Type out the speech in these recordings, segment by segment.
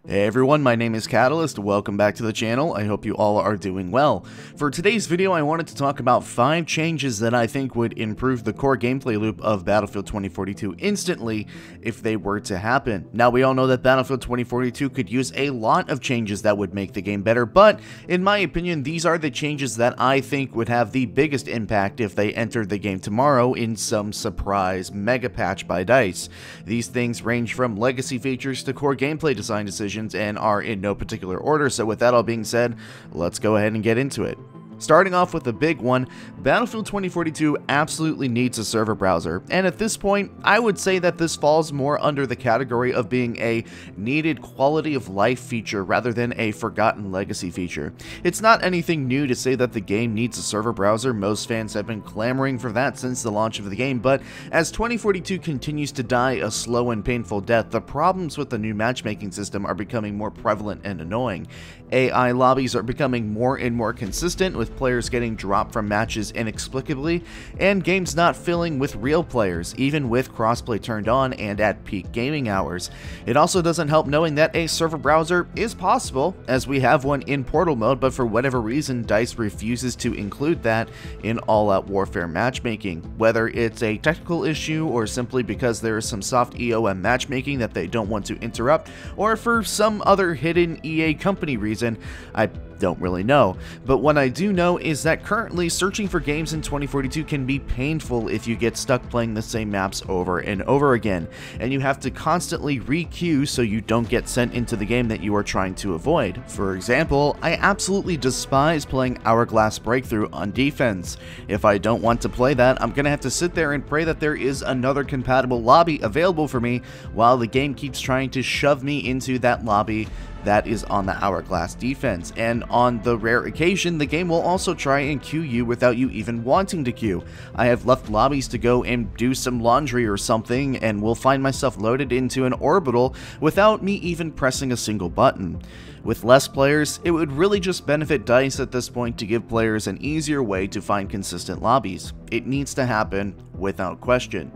Hey everyone, my name is Catalyst. Welcome back to the channel. I hope you all are doing well. For today's video, I wanted to talk about 5 changes that I think would improve the core gameplay loop of Battlefield 2042 instantly if they were to happen. Now, we all know that Battlefield 2042 could use a lot of changes that would make the game better, but in my opinion, these are the changes that I think would have the biggest impact if they entered the game tomorrow in some surprise mega patch by DICE. These things range from legacy features to core gameplay design decisions and are in no particular order, so with that all being said, let's go ahead and get into it. Starting off with the big one, Battlefield 2042 absolutely needs a server browser, and at this point, I would say that this falls more under the category of being a needed quality of life feature rather than a forgotten legacy feature. It's not anything new to say that the game needs a server browser. Most fans have been clamoring for that since the launch of the game, but as 2042 continues to die a slow and painful death, the problems with the new matchmaking system are becoming more prevalent and annoying. AI lobbies are becoming more and more consistent, with players getting dropped from matches inexplicably, and games not filling with real players, even with crossplay turned on and at peak gaming hours. It also doesn't help knowing that a server browser is possible, as we have one in Portal mode, but for whatever reason, DICE refuses to include that in all-out warfare matchmaking. Whether it's a technical issue, or simply because there is some soft EOM matchmaking that they don't want to interrupt, or for some other hidden EA company reason, I don't really know. But what I do know is that currently searching for games in 2042 can be painful if you get stuck playing the same maps over and over again, and you have to constantly re-queue so you don't get sent into the game that you are trying to avoid. For example, I absolutely despise playing Hourglass Breakthrough on defense. If I don't want to play that, I'm gonna have to sit there and pray that there is another compatible lobby available for me while the game keeps trying to shove me into that lobby that is on the Hourglass defense, and on the rare occasion, the game will also try and queue you without you even wanting to queue. I have left lobbies to go and do some laundry or something, and will find myself loaded into an orbital without me even pressing a single button. With less players, it would really just benefit DICE at this point to give players an easier way to find consistent lobbies. It needs to happen without question.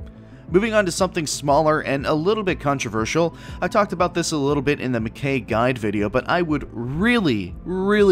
Moving on to something smaller and a little bit controversial, I talked about this a little bit in the McKay guide video, but I would really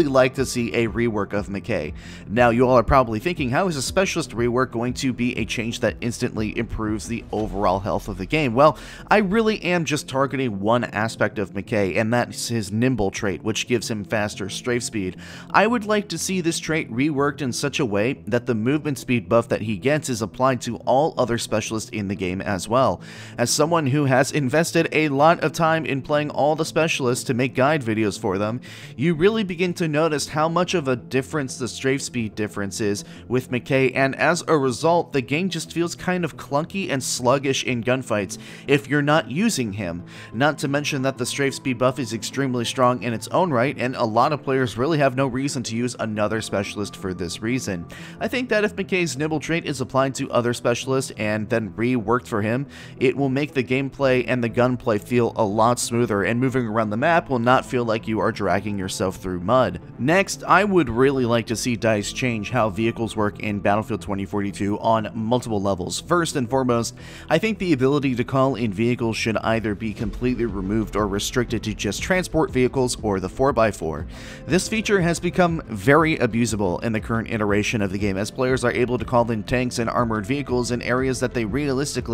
like to see a rework of McKay. Now, you all are probably thinking, how is a specialist rework going to be a change that instantly improves the overall health of the game? Well, I really am just targeting one aspect of McKay, and that's his nimble trait, which gives him faster strafe speed. I would like to see this trait reworked in such a way that the movement speed buff that he gets is applied to all other specialists in the game as well. As someone who has invested a lot of time in playing all the specialists to make guide videos for them, you really begin to notice how much of a difference the strafe speed difference is with McKay, and as a result, the game just feels kind of clunky and sluggish in gunfights if you're not using him. Not to mention that the strafe speed buff is extremely strong in its own right, and a lot of players really have no reason to use another specialist for this reason. I think that if McKay's nimble trait is applied to other specialists and then reworked for him, it will make the gameplay and the gunplay feel a lot smoother, and moving around the map will not feel like you are dragging yourself through mud. Next, I would really like to see DICE change how vehicles work in Battlefield 2042 on multiple levels. First and foremost, I think the ability to call in vehicles should either be completely removed or restricted to just transport vehicles or the 4x4. This feature has become very abusable in the current iteration of the game, as players are able to call in tanks and armored vehicles in areas that they realistically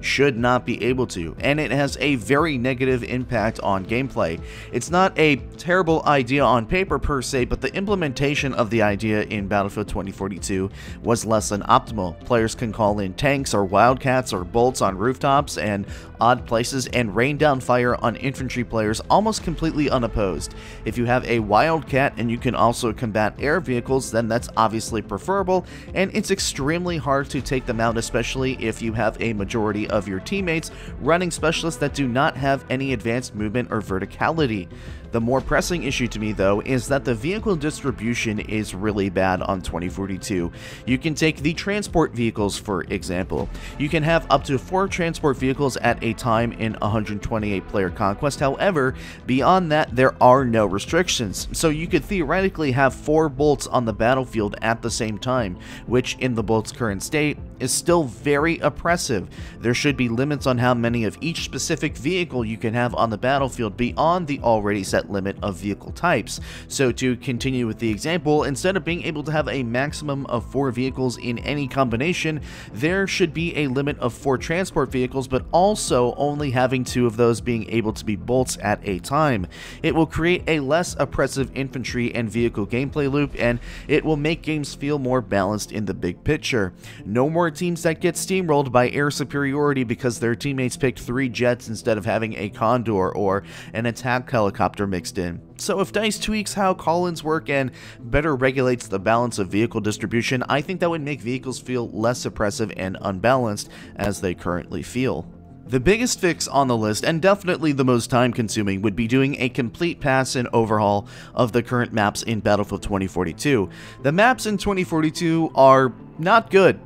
should not be able to, and it has a very negative impact on gameplay. It's not a terrible idea on paper per se, but the implementation of the idea in Battlefield 2042 was less than optimal. Players can call in tanks or wildcats or bolts on rooftops and odd places and rain down fire on infantry players almost completely unopposed. If you have a wildcat and you can also combat air vehicles, then that's obviously preferable, and it's extremely hard to take them out, especially if you have a majority of your teammates running specialists that do not have any advanced movement or verticality. The more pressing issue to me, though, is that the vehicle distribution is really bad on 2042. You can take the transport vehicles, for example. You can have up to 4 transport vehicles at a time in 128-player Conquest. However, beyond that, there are no restrictions, so you could theoretically have 4 bolts on the battlefield at the same time, which in the bolt's current state is still very oppressive. There should be limits on how many of each specific vehicle you can have on the battlefield beyond the already set limit of vehicle types. So to continue with the example, instead of being able to have a maximum of 4 vehicles in any combination, there should be a limit of 4 transport vehicles, but also only having 2 of those being able to be bolts at a time. It will create a less oppressive infantry and vehicle gameplay loop, and it will make games feel more balanced in the big picture. No more teams that get steamrolled by air superiority because their teammates picked 3 jets instead of having a Condor or an attack helicopter mixed in. So if DICE tweaks how call-ins work and better regulates the balance of vehicle distribution, I think that would make vehicles feel less oppressive and unbalanced as they currently feel. The biggest fix on the list, and definitely the most time-consuming, would be doing a complete pass and overhaul of the current maps in Battlefield 2042. The maps in 2042 are not good.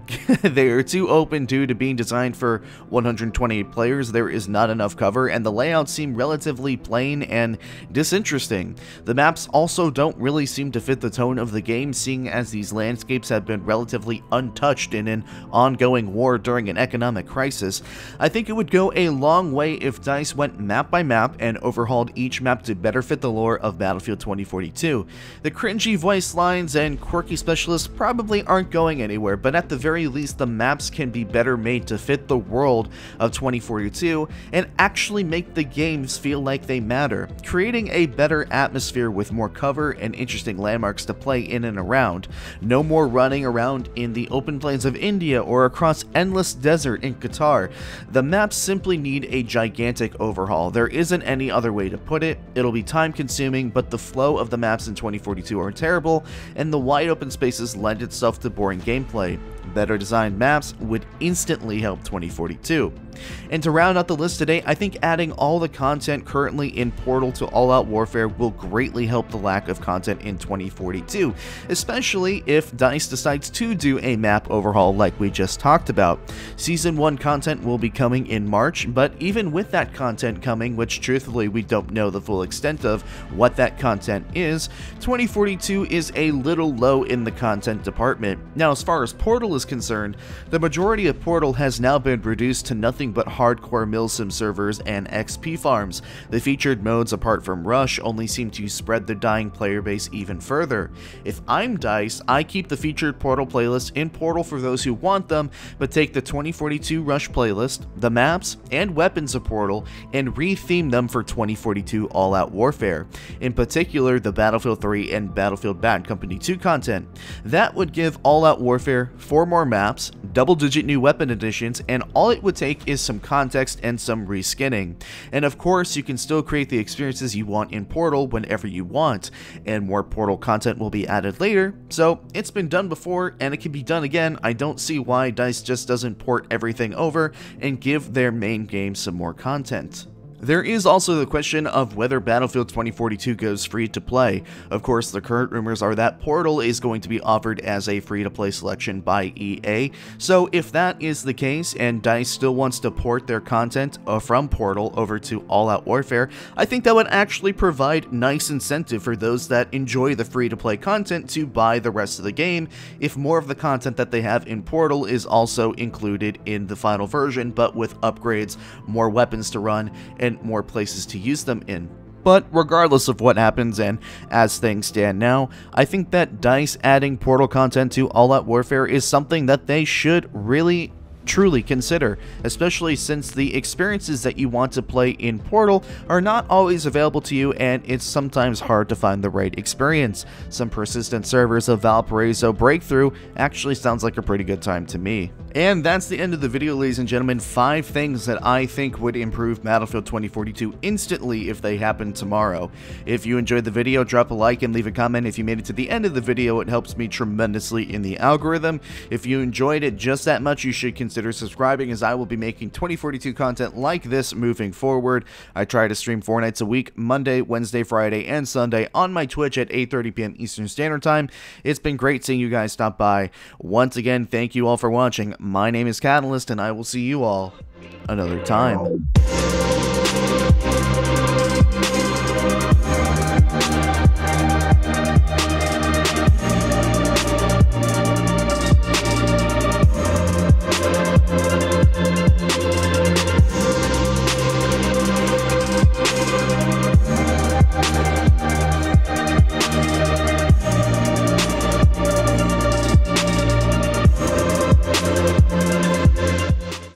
They are too open due to being designed for 128 players. There is not enough cover, and the layouts seem relatively plain and disinteresting. The maps also don't really seem to fit the tone of the game, seeing as these landscapes have been relatively untouched in an ongoing war during an economic crisis. I think it would go a long way if DICE went map by map and overhauled each map to better fit the lore of Battlefield 2042. The cringy voice lines and quirky specialists probably aren't going anywhere, but at the very least the maps can be better made to fit the world of 2042 and actually make the games feel like they matter, creating a better atmosphere with more cover and interesting landmarks to play in and around. No more running around in the open plains of India or across endless desert in Qatar. The maps simply need a gigantic overhaul. There isn't any other way to put it. It'll be time consuming, but the flow of the maps in 2042 are terrible, and the wide open spaces lend itself to boring gameplay. Better designed maps would instantly help 2042. And to round out the list today, I think adding all the content currently in Portal to All Out Warfare will greatly help the lack of content in 2042, especially if DICE decides to do a map overhaul like we just talked about. Season 1 content will be coming in March, but even with that content coming, which truthfully we don't know the full extent of what that content is, 2042 is a little low in the content department. Now, as far as Portal is concerned, the majority of Portal has now been reduced to nothing but hardcore milsim servers and XP farms. The featured modes, apart from Rush, only seem to spread the dying player base even further. If I'm DICE, I keep the featured Portal playlist in Portal for those who want them, but take the 2042 Rush playlist, the maps, and weapons of Portal, and retheme them for 2042 All Out Warfare. In particular, the Battlefield 3 and Battlefield Bad Company 2 content. That would give All Out Warfare 4 more maps, double-digit new weapon additions, and all it would take is some context and some reskinning. And of course, you can still create the experiences you want in Portal whenever you want, and more Portal content will be added later. So it's been done before, and it can be done again. I don't see why DICE just doesn't port everything over and give their main game some more content. There is also the question of whether Battlefield 2042 goes free to play. Of course, the current rumors are that Portal is going to be offered as a free-to-play selection by EA, so if that is the case and DICE still wants to port their content from Portal over to All Out Warfare, I think that would actually provide nice incentive for those that enjoy the free-to-play content to buy the rest of the game if more of the content that they have in Portal is also included in the final version, but with upgrades, more weapons to run, and more places to use them in. But regardless of what happens, and as things stand now, I think that DICE adding Portal content to All Out Warfare is something that they should really truly consider, especially since the experiences that you want to play in Portal are not always available to you, and it's sometimes hard to find the right experience. Some persistent servers of Valparaiso Breakthrough actually sounds like a pretty good time to me. And that's the end of the video, ladies and gentlemen. 5 things that I think would improve Battlefield 2042 instantly if they happen tomorrow. If you enjoyed the video, drop a like and leave a comment. If you made it to the end of the video, it helps me tremendously in the algorithm. If you enjoyed it just that much, you should consider subscribing, as I will be making 2042 content like this moving forward. I try to stream 4 nights a week, Monday, Wednesday, Friday, and Sunday on my Twitch at 8:30 p.m. Eastern Standard Time. It's been great seeing you guys stop by. Once again, thank you all for watching. My name is Catalyst, and I will see you all another time.